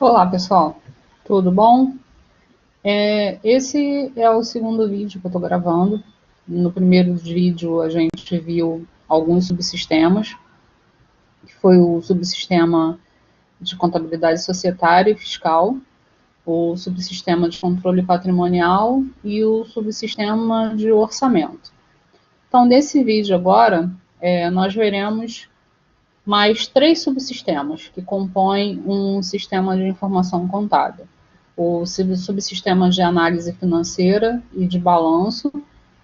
Olá, pessoal. Tudo bom? Esse é o segundo vídeo que eu estou gravando. No primeiro vídeo, a gente viu alguns subsistemas, que foi o subsistema de contabilidade societária e fiscal, o subsistema de controle patrimonial e o subsistema de orçamento. Então, nesse vídeo agora, nós veremos mais três subsistemas que compõem um sistema de informação contábil. O subsistema de análise financeira e de balanço,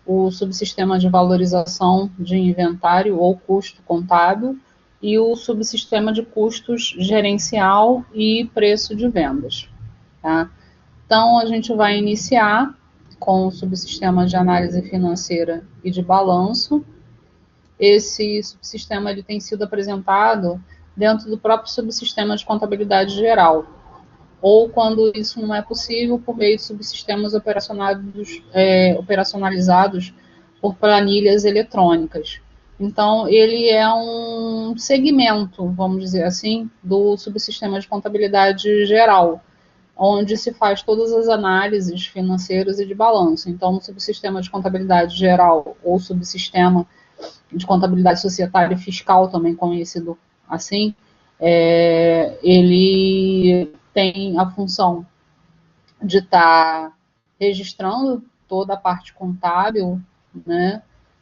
o subsistema de valorização de inventário ou custo contábil e o subsistema de custos gerencial e preço de vendas. Tá? Então, a gente vai iniciar com o subsistema de análise financeira e de balanço. Esse subsistema ele tem sido apresentado dentro do próprio subsistema de contabilidade geral, ou quando isso não é possível, por meio de subsistemas operacionalizados por planilhas eletrônicas. Então, ele é um segmento, vamos dizer assim, do subsistema de contabilidade geral, onde se faz todas as análises financeiras e de balanço. Então, no subsistema de contabilidade geral, ou subsistema de contabilidade societária e fiscal, também conhecido assim, ele tem a função de estar registrando toda a parte contábil, né?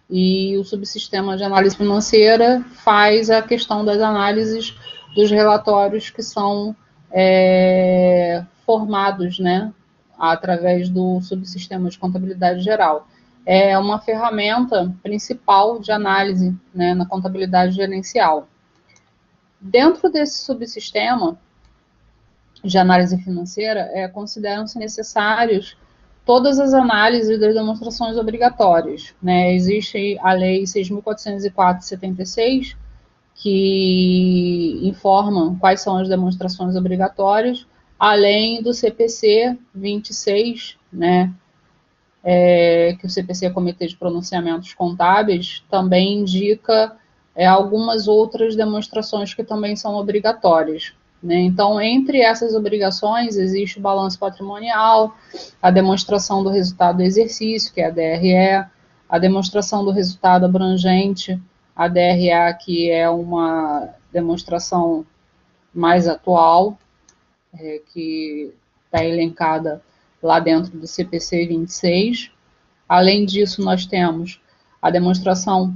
E o subsistema de análise financeira faz a questão das análises dos relatórios que são formados, né, através do subsistema de contabilidade geral. É uma ferramenta principal de análise, né, na contabilidade gerencial. Dentro desse subsistema de análise financeira, consideram-se necessários todas as análises das demonstrações obrigatórias, né? Existe a Lei 6.404 de 76, que informa quais são as demonstrações obrigatórias, além do CPC 26, né? Que o CPC, Comitê de Pronunciamentos Contábeis, também indica algumas outras demonstrações que também são obrigatórias. Né? Então, entre essas obrigações, existe o balanço patrimonial, a demonstração do resultado do exercício, que é a DRE, a demonstração do resultado abrangente, a DRA, que é uma demonstração mais atual, que está elencada lá dentro do CPC 26. Além disso, nós temos a demonstração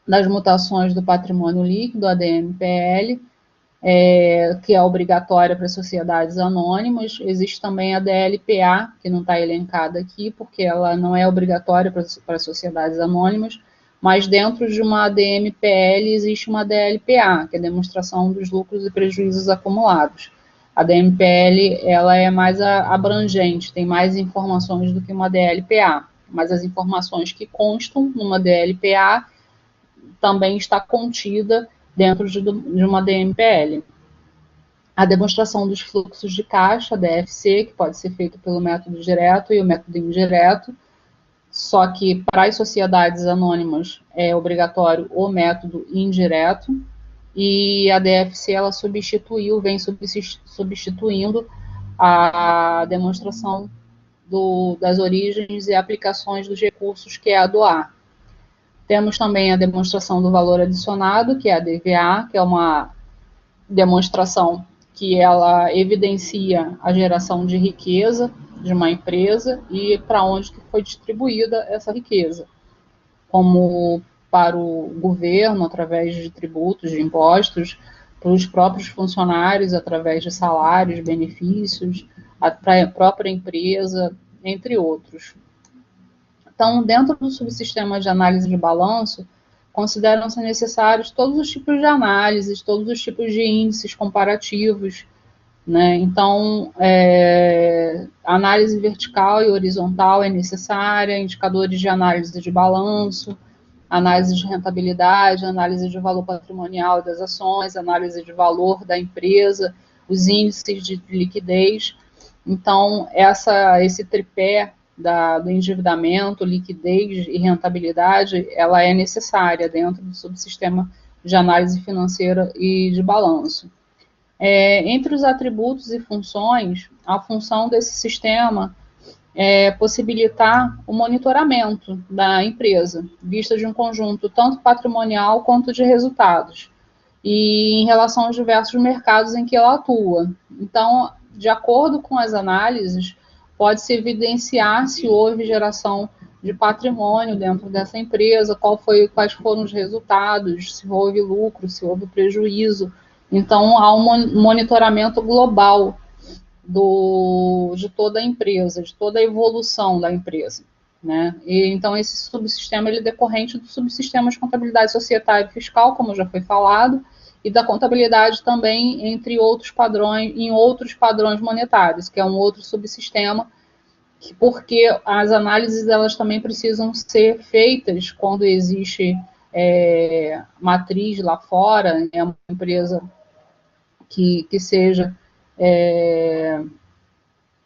das mutações do patrimônio líquido, a DMPL, que é obrigatória para sociedades anônimas. Existe também a DLPA, que não está elencada aqui, porque ela não é obrigatória para sociedades anônimas, mas dentro de uma DMPL existe uma DLPA, que é a demonstração dos lucros e prejuízos acumulados. A DMPL ela é mais abrangente, tem mais informações do que uma DLPA, mas as informações que constam numa DLPA também está contida dentro de uma DMPL. A demonstração dos fluxos de caixa, DFC, que pode ser feito pelo método direto e o método indireto, só que para as sociedades anônimas é obrigatório o método indireto, e a DFC ela vem substituindo a demonstração das origens e aplicações dos recursos, que é a do A. Temos também a demonstração do valor adicionado, que é a DVA, que é uma demonstração que ela evidencia a geração de riqueza de uma empresa e para onde que foi distribuída essa riqueza, como para o governo, através de tributos, de impostos, para os próprios funcionários, através de salários, benefícios, para a própria empresa, entre outros. Então, dentro do subsistema de análise de balanço, consideram-se necessários todos os tipos de análises, todos os tipos de índices comparativos, né? Então, análise vertical e horizontal é necessária, indicadores de análise de balanço, análise de rentabilidade, análise de valor patrimonial das ações, análise de valor da empresa, os índices de liquidez. Então, esse tripé do endividamento, liquidez e rentabilidade, ela é necessária dentro do subsistema de análise financeira e de balanço. Entre os atributos e funções, a função desse sistema é possibilitar o monitoramento da empresa, vista de um conjunto tanto patrimonial quanto de resultados, e em relação aos diversos mercados em que ela atua. Então, de acordo com as análises, pode-se evidenciar se houve geração de patrimônio dentro dessa empresa, quais foram os resultados, se houve lucro, se houve prejuízo. Então, há um monitoramento global de toda a empresa, de toda a evolução da empresa. Né? Então, esse subsistema ele é decorrente do subsistema de contabilidade societária e fiscal, como já foi falado, e da contabilidade também entre outros padrões, em outros padrões monetários, que é um outro subsistema, porque as análises elas também precisam ser feitas quando existe matriz lá fora, uma empresa que seja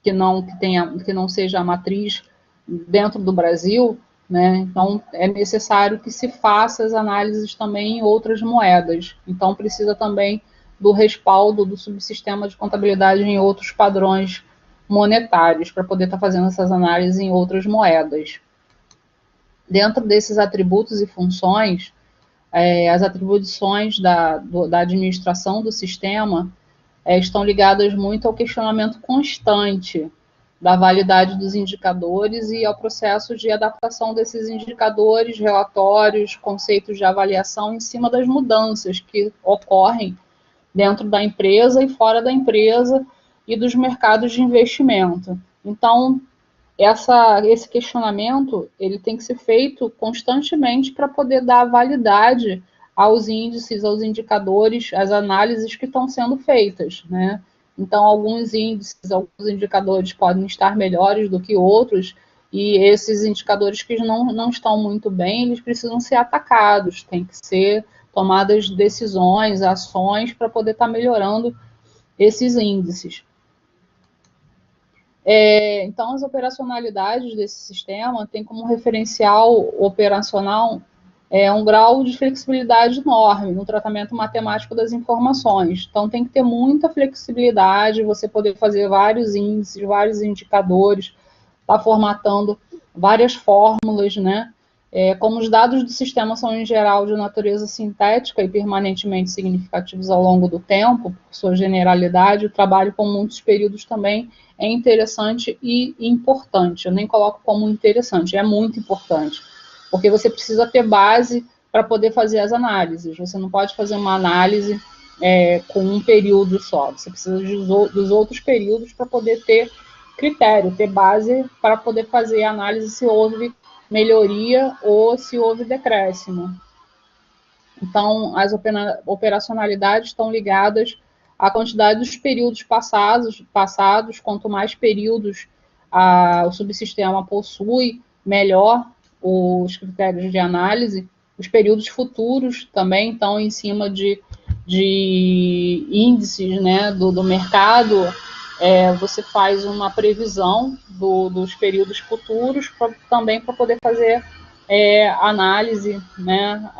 que não seja a matriz dentro do Brasil, né? Então é necessário que se faça as análises também em outras moedas. Então precisa também do respaldo do subsistema de contabilidade em outros padrões monetários para poder estar fazendo essas análises em outras moedas. Dentro desses atributos e funções, as atribuições da administração do sistema estão ligadas muito ao questionamento constante da validade dos indicadores e ao processo de adaptação desses indicadores, relatórios, conceitos de avaliação em cima das mudanças que ocorrem dentro da empresa e fora da empresa e dos mercados de investimento. Então, esse questionamento ele tem que ser feito constantemente para poder dar validade aos índices, aos indicadores, às análises que estão sendo feitas, né? Então, alguns índices, alguns indicadores podem estar melhores do que outros, e esses indicadores que não estão muito bem, eles precisam ser atacados, tem que ser tomadas decisões, ações para poder estar melhorando esses índices. Então, as operacionalidades desse sistema têm como referencial operacional um grau de flexibilidade enorme no tratamento matemático das informações. Então, tem que ter muita flexibilidade, você poder fazer vários índices, vários indicadores, estar formatando várias fórmulas, né? Como os dados do sistema são, em geral, de natureza sintética e permanentemente significativos ao longo do tempo, por sua generalidade, o trabalho com muitos períodos também é interessante e importante. Eu nem coloco como interessante, é muito importante, porque você precisa ter base para poder fazer as análises. Você não pode fazer uma análise com um período só, você precisa dos outros períodos para poder ter critério, ter base para poder fazer a análise se houve melhoria ou se houve decréscimo. Então, as operacionalidades estão ligadas à quantidade dos períodos passados. Quanto mais períodos o subsistema possui, melhor os critérios de análise. Os períodos futuros também estão em cima de índices, né, do mercado. Você faz uma previsão dos períodos futuros também para poder fazer análise, né,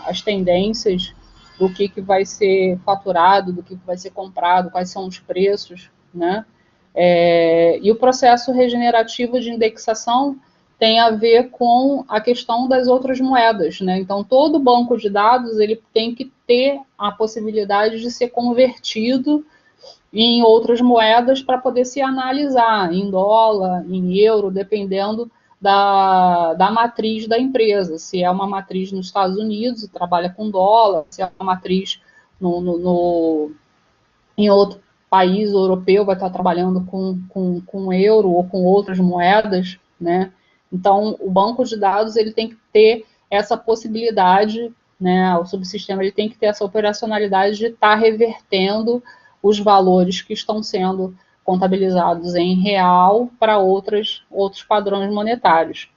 as tendências do que vai ser faturado, do que vai ser comprado, quais são os preços, né? E o processo regenerativo de indexação tem a ver com a questão das outras moedas, né? Então, todo banco de dados ele tem que ter a possibilidade de ser convertido em outras moedas para poder se analisar em dólar, em euro, dependendo da matriz da empresa. Se é uma matriz nos Estados Unidos, trabalha com dólar, se é uma matriz em outro país europeu, vai estar trabalhando com euro ou com outras moedas, né? Então, o banco de dados ele tem que ter essa possibilidade, né? O subsistema ele tem que ter essa operacionalidade de estar revertendo os valores que estão sendo contabilizados em real para outros padrões monetários.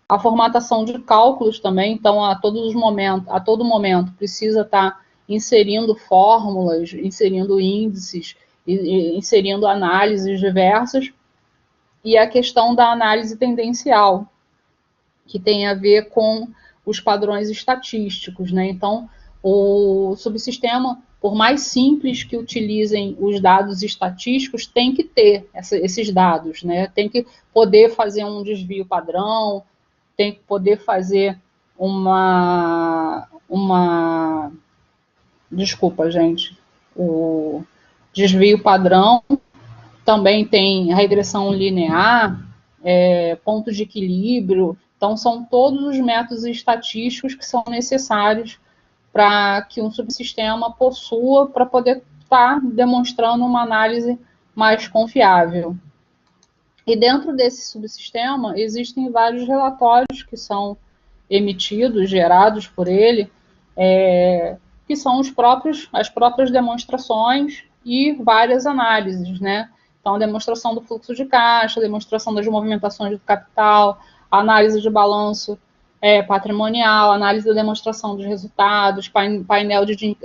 A formatação de cálculos também, então, a todo momento, precisa estar inserindo fórmulas, inserindo índices, inserindo análises diversas, e a questão da análise tendencial, que tem a ver com os padrões estatísticos, né? Então, O subsistema, por mais simples que utilizem os dados estatísticos, tem que ter esses dados, né? Tem que poder fazer um desvio padrão, tem que poder fazer desculpa, gente, o desvio padrão, também tem regressão linear, pontos de equilíbrio. Então, são todos os métodos estatísticos que são necessários para que um subsistema possua, para poder estar demonstrando uma análise mais confiável. E dentro desse subsistema, existem vários relatórios que são emitidos, gerados por ele, que são as próprias demonstrações e várias análises, né? Então, a demonstração do fluxo de caixa, a demonstração das movimentações do capital, a análise de balanço patrimonial, análise da demonstração dos resultados, painel de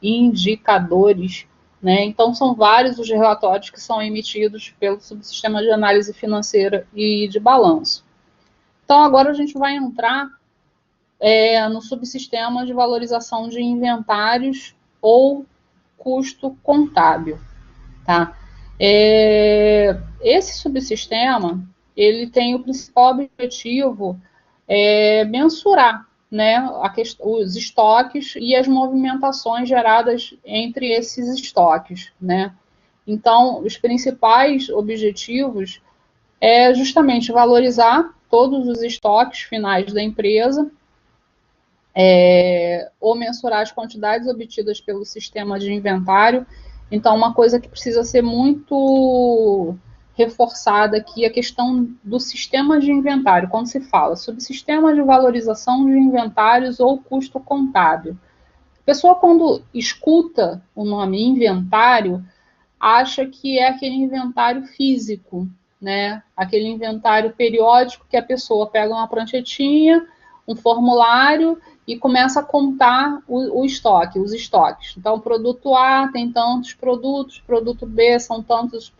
indicadores, né? Então, são vários os relatórios que são emitidos pelo subsistema de análise financeira e de balanço. Então, agora a gente vai entrar no subsistema de valorização de inventários ou custo contábil, tá? Esse subsistema, ele tem o principal objetivo mensurar, né, os estoques e as movimentações geradas entre esses estoques, né? Então, os principais objetivos é justamente valorizar todos os estoques finais da empresa, ou mensurar as quantidades obtidas pelo sistema de inventário. Então, uma coisa que precisa ser muito reforçada aqui é a questão do sistema de inventário. Quando se fala sobre sistema de valorização de inventários ou custo contábil, a pessoa, quando escuta o nome inventário, acha que é aquele inventário físico, né? Aquele inventário periódico que a pessoa pega uma pranchetinha, um formulário e começa a contar o estoque, os estoques. Então, produto A tem tantos produtos, produto B são tantos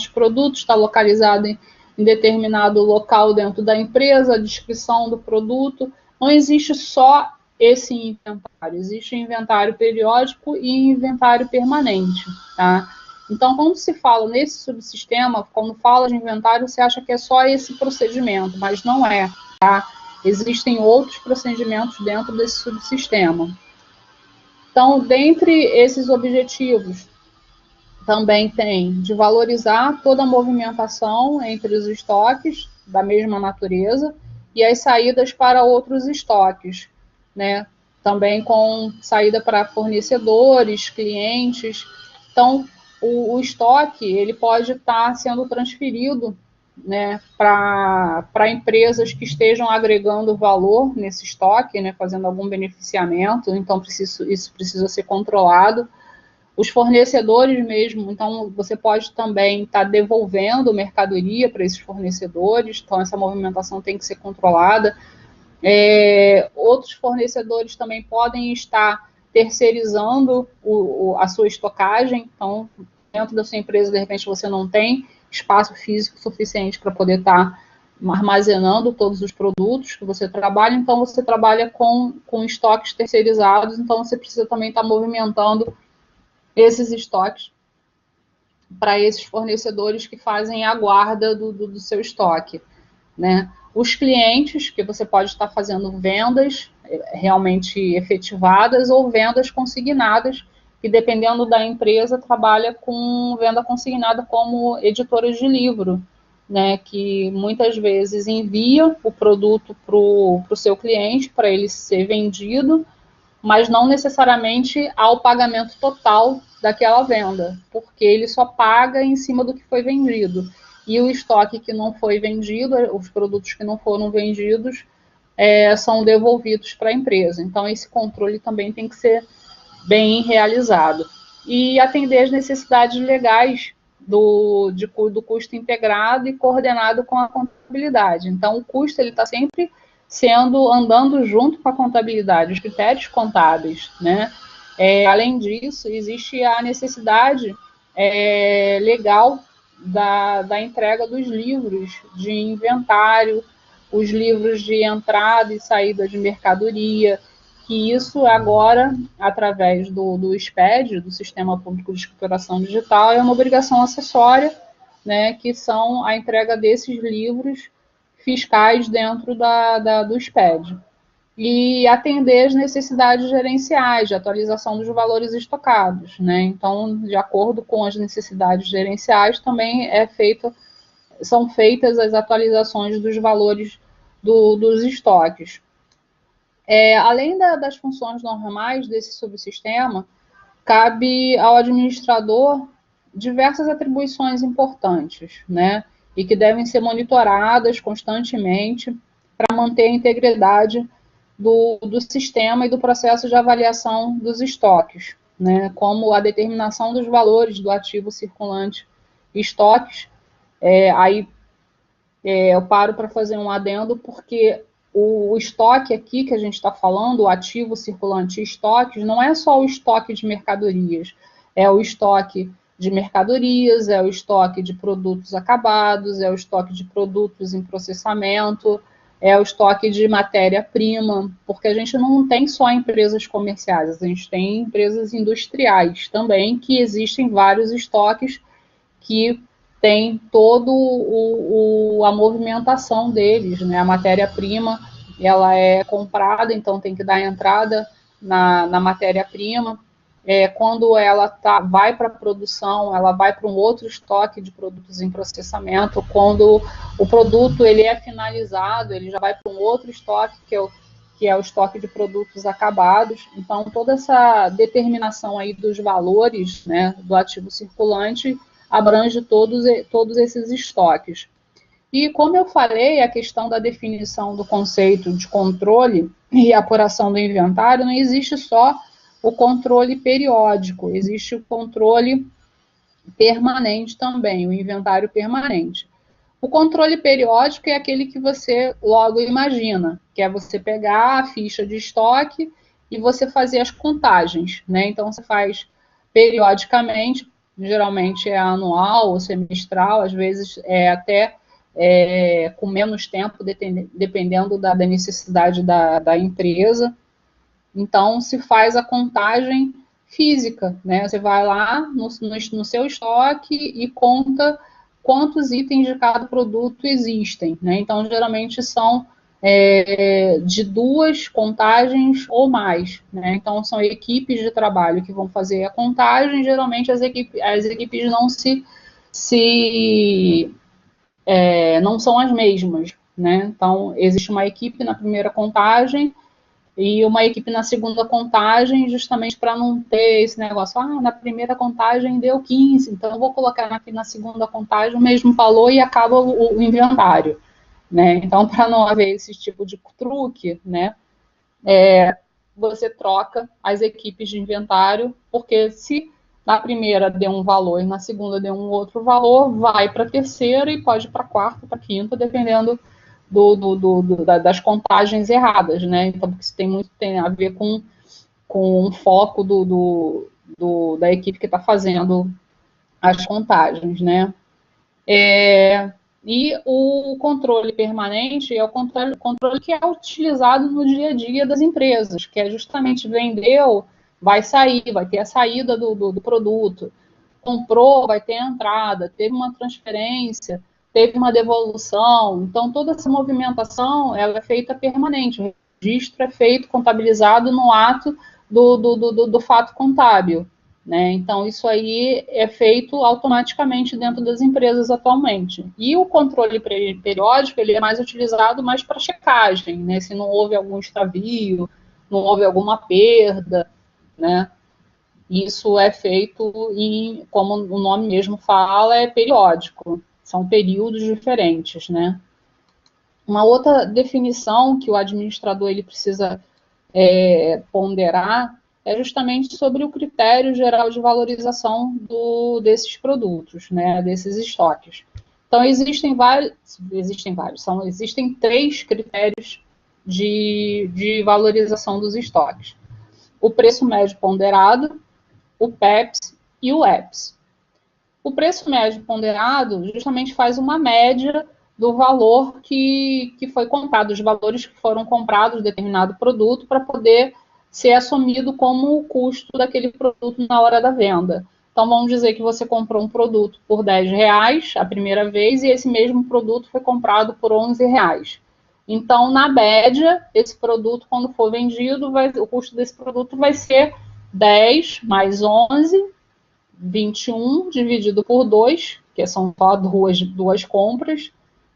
produtos, está localizado em determinado local dentro da empresa, a descrição do produto. Não existe só esse inventário, existe inventário periódico e inventário permanente, tá? Então, quando se fala nesse subsistema, quando fala de inventário, você acha que é só esse procedimento, mas não é, tá? Existem outros procedimentos dentro desse subsistema. Então, dentre esses objetivos, também tem de valorizar toda a movimentação entre os estoques da mesma natureza e as saídas para outros estoques, né? Também com saída para fornecedores, clientes. Então, o estoque ele pode estar sendo transferido, né, para empresas que estejam agregando valor nesse estoque, né, fazendo algum beneficiamento. Então, isso precisa ser controlado. Os fornecedores mesmo, então você pode também estar devolvendo mercadoria para esses fornecedores, então essa movimentação tem que ser controlada. Outros fornecedores também podem estar terceirizando a sua estocagem, então dentro da sua empresa, de repente, você não tem espaço físico suficiente para poder estar armazenando todos os produtos que você trabalha, então você trabalha com estoques terceirizados, então você precisa também estar movimentando esses estoques para esses fornecedores que fazem a guarda do seu estoque, né? Os clientes, que você pode estar fazendo vendas realmente efetivadas ou vendas consignadas, que dependendo da empresa trabalha com venda consignada como editoras de livro, né? Que muitas vezes envia o produto para o seu cliente para ele ser vendido, mas não necessariamente ao pagamento total daquela venda, porque ele só paga em cima do que foi vendido. E o estoque que não foi vendido, os produtos que não foram vendidos, são devolvidos para a empresa. Então, esse controle também tem que ser bem realizado. E atender às necessidades legais do custo integrado e coordenado com a contabilidade. Então, o custo ele está sempre andando junto com a contabilidade, os critérios contábeis, né? Além disso, existe a necessidade legal da entrega dos livros de inventário, os livros de entrada e saída de mercadoria, que isso agora, através do SPED, do Sistema Público de Escrituração Digital, é uma obrigação acessória, né, que são a entrega desses livros fiscais dentro do SPED. E atender as necessidades gerenciais, de atualização dos valores estocados, né? Então, de acordo com as necessidades gerenciais, também são feitas as atualizações dos valores dos estoques. Além das funções normais desse subsistema, cabe ao administrador diversas atribuições importantes, né? E que devem ser monitoradas constantemente para manter a integridade do sistema e do processo de avaliação dos estoques, né? Como a determinação dos valores do ativo circulante estoques. Aí eu paro para fazer um adendo, porque o estoque aqui que a gente está falando, o ativo circulante estoques, não é só o estoque de mercadorias, é o estoque de mercadorias, é o estoque de produtos acabados, é o estoque de produtos em processamento, é o estoque de matéria-prima, porque a gente não tem só empresas comerciais, a gente tem empresas industriais também, que existem vários estoques que tem toda a movimentação deles, né? A matéria-prima, ela é comprada, então tem que dar entrada na matéria-prima. Quando ela vai para a produção, ela vai para um outro estoque de produtos em processamento. Quando o produto ele é finalizado, ele já vai para um outro estoque, que é o estoque de produtos acabados. Então, toda essa determinação aí dos valores, né, do ativo circulante abrange todos esses estoques. E, como eu falei, a questão da definição do conceito de controle e apuração do inventário, não existe só o controle periódico, existe o controle permanente também, o inventário permanente. O controle periódico é aquele que você logo imagina, que é você pegar a ficha de estoque e você fazer as contagens, né? Então, você faz periodicamente, geralmente é anual ou semestral, às vezes até com menos tempo, dependendo da necessidade da empresa. Então, se faz a contagem física, né? Você vai lá no seu estoque e conta quantos itens de cada produto existem, né? Então, geralmente são de 2 contagens ou mais, né? Então, são equipes de trabalho que vão fazer a contagem. Geralmente, as equipes não são as mesmas, né? Então, existe uma equipe na primeira contagem e uma equipe na segunda contagem, justamente para não ter esse negócio, na primeira contagem deu 15, então eu vou colocar aqui na segunda contagem o mesmo valor e acaba o inventário, né? Então, para não haver esse tipo de truque, né, você troca as equipes de inventário, porque se na primeira deu um valor e na segunda deu um outro valor, vai para a terceira e pode ir para a quarta, para a quinta, dependendo das contagens erradas, né? Então, porque isso tem a ver com o foco da equipe que está fazendo as contagens, né? E o controle permanente é o controle que é utilizado no dia a dia das empresas, que é justamente vendeu, vai sair, vai ter a saída do produto, comprou, vai ter a entrada, teve uma transferência, teve uma devolução. Então, toda essa movimentação ela é feita permanente. O registro é feito, contabilizado no ato do fato contábil, né? Então, isso aí é feito automaticamente dentro das empresas atualmente. E o controle periódico ele é mais utilizado mais para checagem, né? Se não houve algum extravio, não houve alguma perda, né? Isso é feito como o nome mesmo fala, é periódico. São períodos diferentes, né? Uma outra definição que o administrador ele precisa ponderar é justamente sobre o critério geral de valorização desses produtos, né? Desses estoques. Então, existem 3 critérios de valorização dos estoques. O preço médio ponderado, o PEPS e o EPS. O preço médio ponderado justamente faz uma média do valor que foi comprado, dos valores que foram comprados de determinado produto, para poder ser assumido como o custo daquele produto na hora da venda. Então, vamos dizer que você comprou um produto por R$10 a primeira vez e esse mesmo produto foi comprado por R$11. Então, na média, esse produto, quando for vendido, o custo desse produto vai ser 10 mais 11, 21, dividido por 2, que são só duas compras,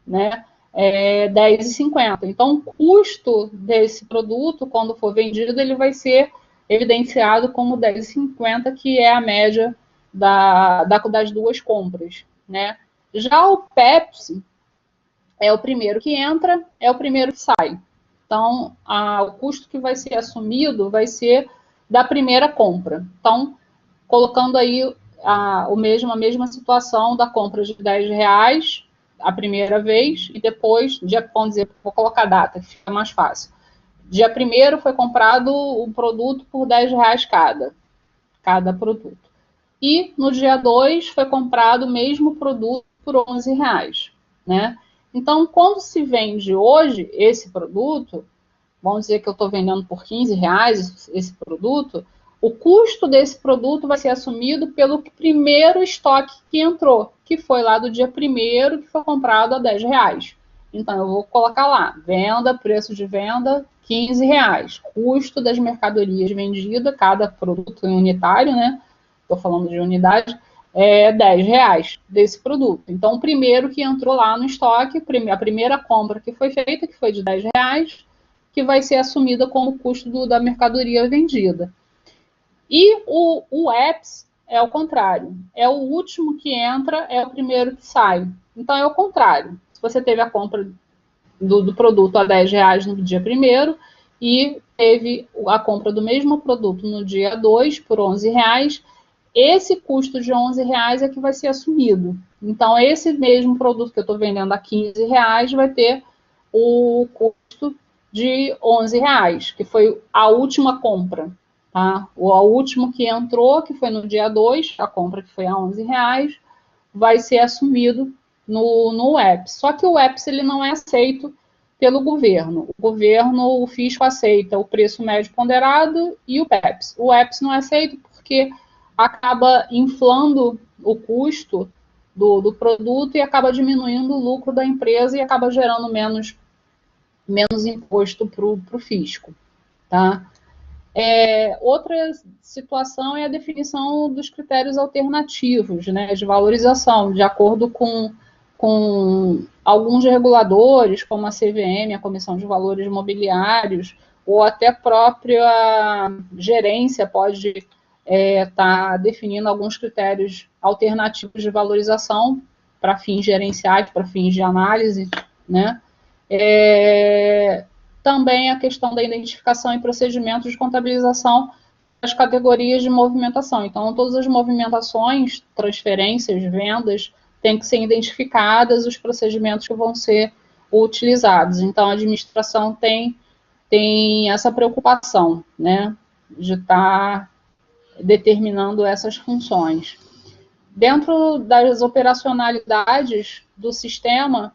né? 10,50. Então, o custo desse produto, quando for vendido, ele vai ser evidenciado como 10,50, que é a média das duas compras, né? Já o Pepsi é o primeiro que entra, é o primeiro que sai. Então, o custo que vai ser assumido vai ser da primeira compra. Então, colocando aí a mesma situação da compra de R$10 a primeira vez, e depois, vamos dizer, vou colocar a data, que fica mais fácil. Dia 1º foi comprado um produto por R$10 cada produto. E no dia 2 foi comprado o mesmo produto por R$11, né? Então, quando se vende hoje esse produto, vamos dizer que eu estou vendendo por R$15 esse produto, o custo desse produto vai ser assumido pelo primeiro estoque que entrou, que foi lá do dia 1º, que foi comprado a R$10. Então, eu vou colocar lá, venda, preço de venda, R$15. Custo das mercadorias vendidas, cada produto unitário, né? Estou falando de unidade, R$10 desse produto. Então, o primeiro que entrou lá no estoque, a primeira compra que foi feita, que foi de R$10, que vai ser assumida como custo da mercadoria vendida. E o EPS é o contrário. É o último que entra, é o primeiro que sai. Então, é o contrário. Se você teve a compra do produto a R$10 no dia 1º e teve a compra do mesmo produto no dia 2 por R$11, esse custo de R$11 é que vai ser assumido. Então, esse mesmo produto que eu estou vendendo a R$15 vai ter o custo de R$11, que foi a última compra. Tá? O último que entrou, que foi no dia 2, a compra que foi a R$11, vai ser assumido no EPS. Só que o EPS ele não é aceito pelo governo. O fisco aceita o preço médio ponderado e o PEPS. O EPS não é aceito porque acaba inflando o custo do produto e acaba diminuindo o lucro da empresa e acaba gerando menos imposto para o fisco. Tá? Outra situação é a definição dos critérios alternativos, né, de valorização, de acordo com alguns reguladores, como a CVM, a Comissão de Valores Mobiliários, ou até a própria gerência pode estar definindo alguns critérios alternativos de valorização para fins gerenciais, para fins de análise, né? Também a questão da identificação e procedimentos de contabilização das categorias de movimentação. Então, todas as movimentações, transferências, vendas, têm que ser identificadas os procedimentos que vão ser utilizados. Então, a administração tem essa preocupação, né, de estar determinando essas funções. Dentro das operacionalidades do sistema,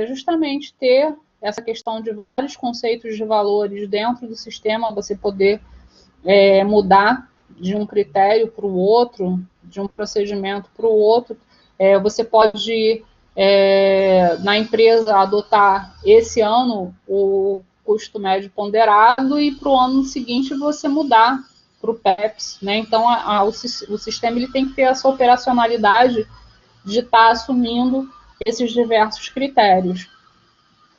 justamente ter essa questão de vários conceitos de valores dentro do sistema, você poder mudar de um critério para o outro, de um procedimento para o outro. Você pode, na empresa, adotar esse ano o custo médio ponderado e para o ano seguinte você mudar para o PEPS. Né? Então, o sistema ele tem que ter essa operacionalidade de estar assumindo esses diversos critérios.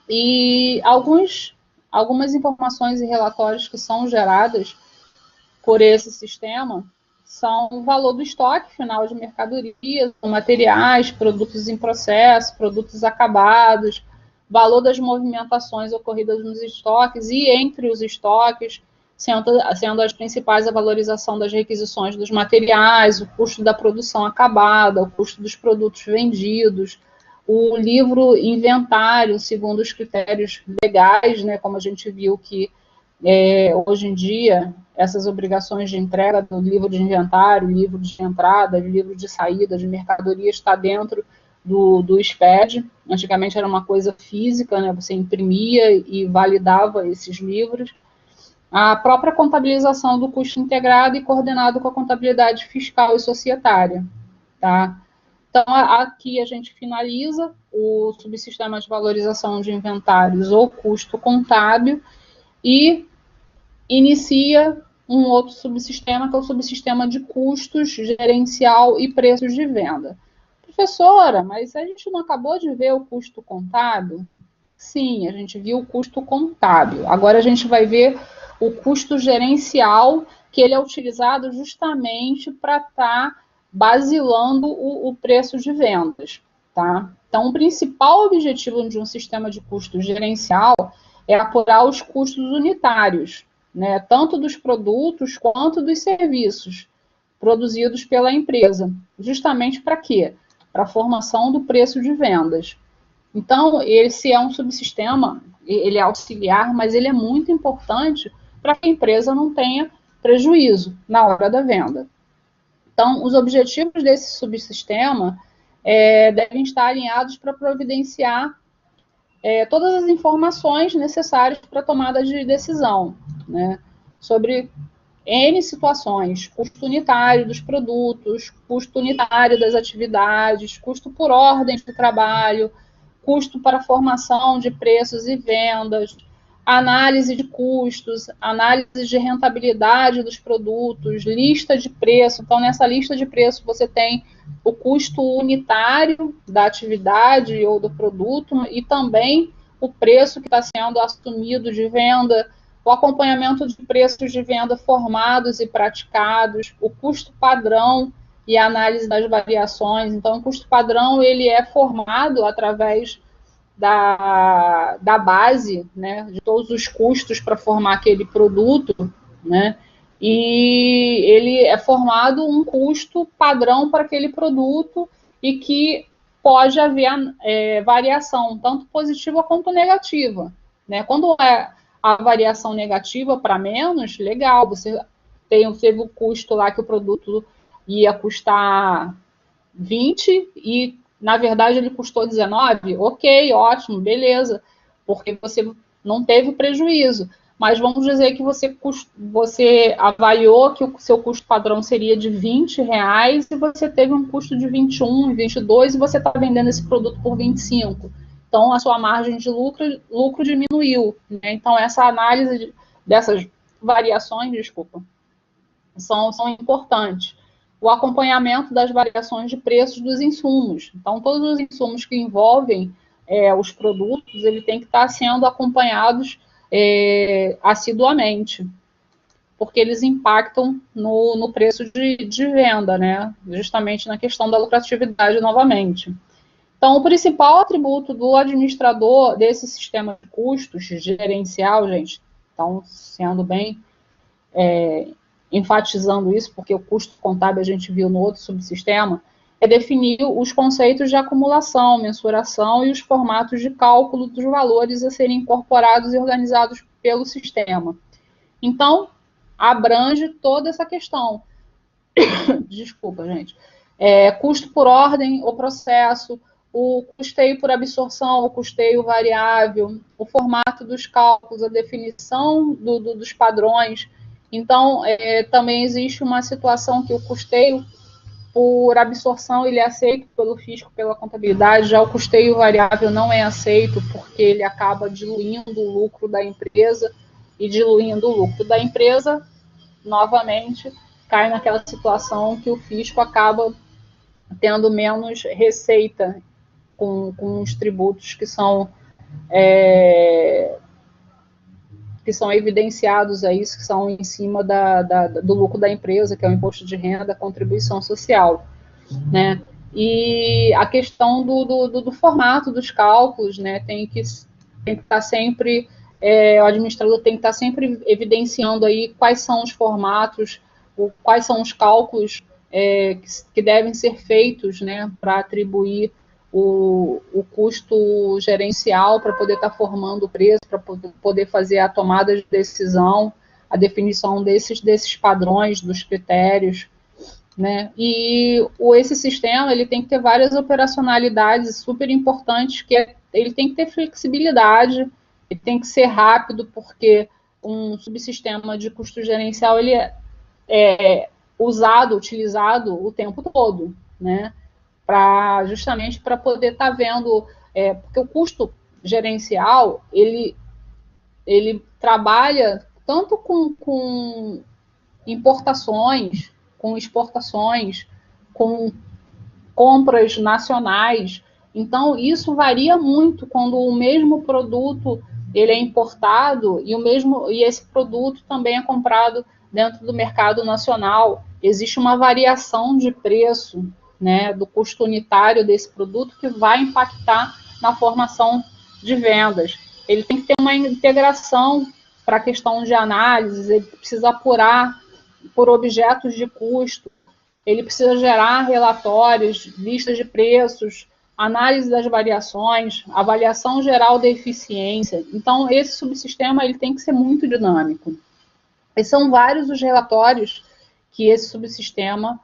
E algumas informações e relatórios que são geradas por esse sistema são o valor do estoque final de mercadorias, materiais, produtos em processo, produtos acabados, valor das movimentações ocorridas nos estoques e entre os estoques, sendo as principais a valorização das requisições dos materiais, o custo da produção acabada, o custo dos produtos vendidos, o livro inventário, segundo os critérios legais, né, como a gente viu que hoje em dia essas obrigações de entrega do livro de inventário, livro de entrada, livro de saída de mercadoria está dentro do SPED. Antigamente era uma coisa física, né, você imprimia e validava esses livros. a própria contabilização do custo integrado e coordenado com a contabilidade fiscal e societária, tá? Então, aqui a gente finaliza o subsistema de valorização de inventários ou custo contábil e inicia um outro subsistema, que é o subsistema de custos gerencial e preços de venda. Professora, mas a gente não acabou de ver o custo contábil? Sim, a gente viu o custo contábil. Agora a gente vai ver o custo gerencial, que ele é utilizado justamente para estar basilando o preço de vendas, tá? Então, o principal objetivo de um sistema de custo gerencial é apurar os custos unitários, né, tanto dos produtos quanto dos serviços produzidos pela empresa. Justamente para quê? Para a formação do preço de vendas. Então, esse é um subsistema, ele é auxiliar, mas ele é muito importante para que a empresa não tenha prejuízo na hora da venda. Então, os objetivos desse subsistema devem estar alinhados para providenciar todas as informações necessárias para a tomada de decisão, né, sobre N situações: custo unitário dos produtos, custo unitário das atividades, custo por ordem de trabalho, custo para formação de preços e vendas, análise de custos, análise de rentabilidade dos produtos, lista de preço. Então, nessa lista de preço, você tem o custo unitário da atividade ou do produto e também o preço que está sendo assumido de venda, o acompanhamento de preços de venda formados e praticados, o custo padrão e a análise das variações. Então, o custo padrão ele é formado através da base, né, de todos os custos para formar aquele produto, né, e ele é formado um custo padrão para aquele produto e que pode haver variação, tanto positiva quanto negativa, né? Quando é a variação negativa para menos, legal, você teve o custo lá que o produto ia custar 20 e, na verdade, ele custou 19, ok, ótimo, beleza, porque você não teve prejuízo. Mas vamos dizer que você avaliou que o seu custo padrão seria de R$20 e você teve um custo de 21, 22 e você está vendendo esse produto por 25. Então, a sua margem de lucro diminuiu, né? Então, essa análise dessas variações, são importantes. O acompanhamento das variações de preços dos insumos. Então, todos os insumos que envolvem os produtos, ele tem que estar sendo acompanhados assiduamente, porque eles impactam no preço de venda, né? Justamente na questão da lucratividade novamente. Então, o principal atributo do administrador desse sistema de custos gerencial, gente, então, sendo bem enfatizando isso, porque o custo contábil a gente viu no outro subsistema, é definir os conceitos de acumulação, mensuração e os formatos de cálculo dos valores a serem incorporados e organizados pelo sistema. Então, abrange toda essa questão. Desculpa, gente. Custo por ordem ou processo, o custeio por absorção, o custeio variável, o formato dos cálculos, a definição dos padrões. Então, também existe uma situação que o custeio por absorção ele é aceito pelo fisco, pela contabilidade, já o custeio variável não é aceito porque ele acaba diluindo o lucro da empresa, e diluindo o lucro da empresa, novamente, cai naquela situação que o fisco acaba tendo menos receita com os tributos que são evidenciados aí, que são em cima do lucro da empresa, que é o imposto de renda, a contribuição social, né? E a questão do formato dos cálculos, né? Tem que estar sempre, o administrador tem que estar sempre evidenciando aí quais são os formatos, quais são os cálculos que devem ser feitos, né? Para atribuir o custo gerencial, para poder estar formando o preço, para poder fazer a tomada de decisão, a definição desses padrões, dos critérios, né? E esse sistema ele tem que ter várias operacionalidades super importantes, que ele tem que ter flexibilidade, ele tem que ser rápido, porque um subsistema de custo gerencial ele utilizado o tempo todo, né? Justamente para poder estar vendo, porque o custo gerencial ele trabalha tanto com importações, com exportações, com compras nacionais. Então, isso varia muito quando o mesmo produto ele é importado e esse produto também é comprado dentro do mercado nacional. Existe uma variação de preço, né, do custo unitário desse produto que vai impactar na formação de vendas. Ele tem que ter uma integração para a questão de análise, ele precisa apurar por objetos de custo, ele precisa gerar relatórios, listas de preços, análise das variações, avaliação geral da eficiência. Então, esse subsistema ele tem que ser muito dinâmico. E são vários os relatórios que esse subsistema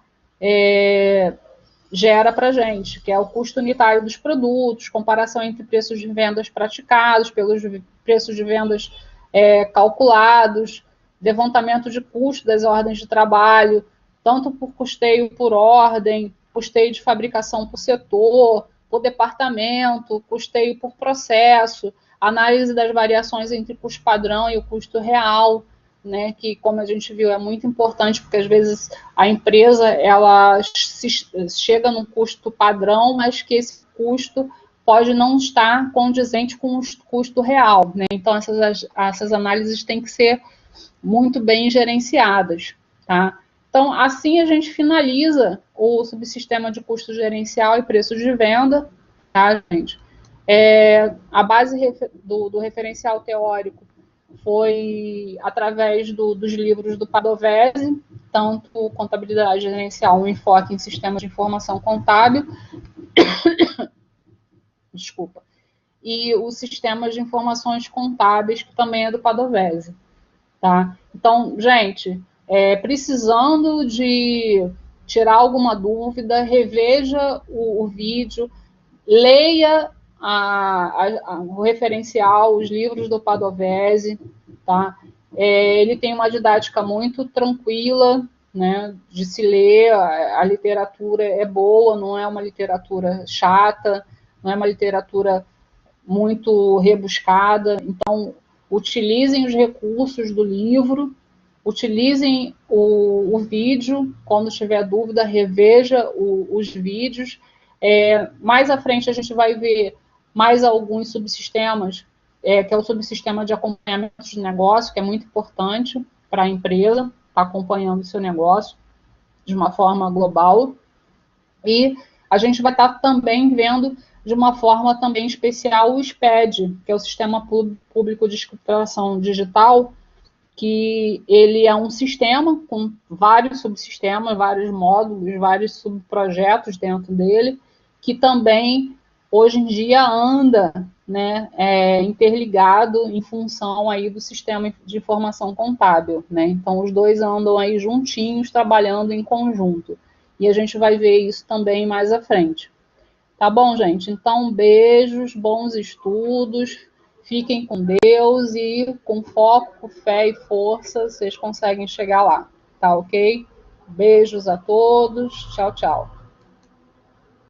gera para a gente, que é o custo unitário dos produtos, comparação entre preços de vendas praticados pelos preços de vendas calculados, levantamento de custo das ordens de trabalho, tanto por custeio por ordem, custeio de fabricação por setor, por departamento, custeio por processo, análise das variações entre o custo padrão e o custo real, né, que, como a gente viu, é muito importante, porque às vezes a empresa ela chega num custo padrão, mas que esse custo pode não estar condizente com o custo real, né? Então, essas análises têm que ser muito bem gerenciadas, tá? Então, assim a gente finaliza o subsistema de custo gerencial e preços de venda, tá, gente? A base do referencial teórico foi através dos livros do Padovese, tanto Contabilidade Gerencial, um enfoque em sistemas de informação contábil, desculpa, e os sistemas de informações contábeis, que também é do Padovese, tá? Então, gente, precisando de tirar alguma dúvida, reveja o vídeo, leia o referencial, os livros do Padovese, tá? Ele tem uma didática muito tranquila, né, de se ler, a literatura é boa, não é uma literatura chata, não é uma literatura muito rebuscada. Então, utilizem os recursos do livro, utilizem o vídeo, quando tiver dúvida, reveja os vídeos. Mais à frente a gente vai ver mais alguns subsistemas, que é o subsistema de acompanhamento de negócio, que é muito importante para a empresa estar acompanhando o seu negócio de uma forma global. E a gente vai estar também vendo de uma forma também especial o SPED, que é o Sistema Público de Escrituração Digital, que ele é um sistema com vários subsistemas, vários módulos, vários subprojetos dentro dele, que também, hoje em dia, anda, né, interligado em função aí do sistema de informação contábil, né? Então, os dois andam aí juntinhos, trabalhando em conjunto. E a gente vai ver isso também mais à frente. Tá bom, gente? Então, beijos, bons estudos, fiquem com Deus e com foco, fé e força, vocês conseguem chegar lá, tá ok? Beijos a todos, tchau, tchau.